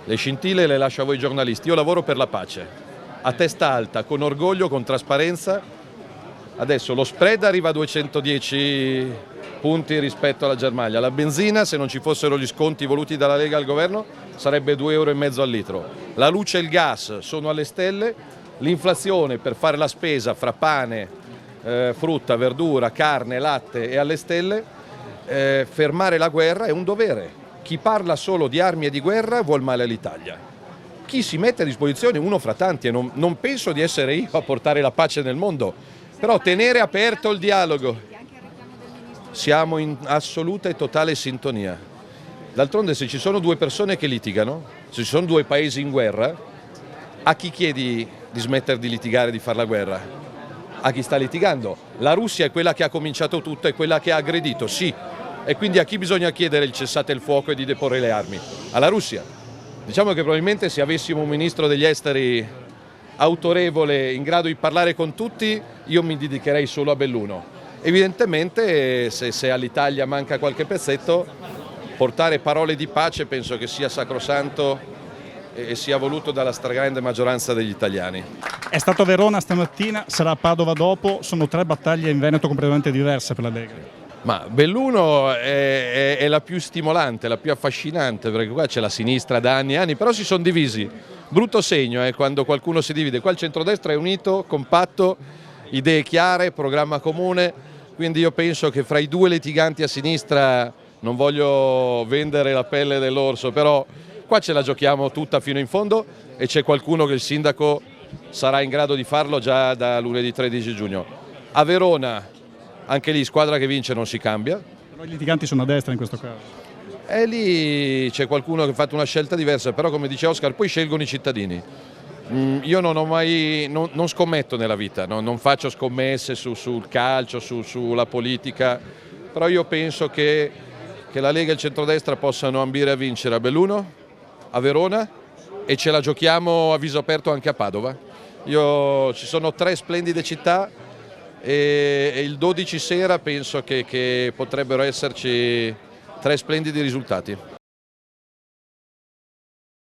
Le scintille le lascio a voi giornalisti, io lavoro per la pace, a testa alta, con orgoglio, con trasparenza. Adesso lo spread arriva a 210 punti rispetto alla Germania, la benzina, se non ci fossero gli sconti voluti dalla Lega al governo, sarebbe 2,5 € al litro. La luce e il gas sono alle stelle, l'inflazione per fare la spesa fra pane, frutta, verdura, carne, latte è alle stelle. Fermare la guerra è un dovere. Chi parla solo di armi e di guerra vuol male all'Italia. Chi si mette a disposizione, uno fra tanti, e non penso di essere io a portare la pace nel mondo, però tenere aperto il dialogo. Siamo in assoluta e totale sintonia. D'altronde, se ci sono due persone che litigano, se ci sono due paesi in guerra, a chi chiedi di smettere di litigare, di fare la guerra? A chi sta litigando? La Russia è quella che ha cominciato tutto, è quella che ha aggredito, sì. E quindi a chi bisogna chiedere il cessate il fuoco e di deporre le armi? Alla Russia. Diciamo che probabilmente se avessimo un ministro degli esteri autorevole, in grado di parlare con tutti, io mi dedicherei solo a Belluno. Evidentemente se all'Italia manca qualche pezzetto, portare parole di pace penso che sia sacrosanto e sia voluto dalla stragrande maggioranza degli italiani. È stato a Verona stamattina, sarà a Padova dopo, sono 3 battaglie in Veneto completamente diverse per la Lega. Ma Belluno è la più stimolante, la più affascinante, perché qua c'è la sinistra da anni e anni, però si sono divisi. Brutto segno quando qualcuno si divide. Qua il centrodestra è unito, compatto, idee chiare, programma comune, quindi io penso che fra i due litiganti a sinistra, non voglio vendere la pelle dell'orso, però qua ce la giochiamo tutta fino in fondo e c'è qualcuno che il sindaco sarà in grado di farlo già da lunedì 13 giugno. A Verona, anche lì squadra che vince non si cambia. Però i litiganti sono a destra in questo caso. E lì c'è qualcuno che ha fatto una scelta diversa, però come dice Oscar, poi scelgono i cittadini. Io non scommetto nella vita, non faccio scommesse sul calcio, sulla politica, però io penso che la Lega e il centrodestra possano ambire a vincere a Belluno, a Verona e ce la giochiamo a viso aperto anche a Padova. Ci sono 3 splendide città e il 12 sera penso che potrebbero esserci 3 splendidi risultati.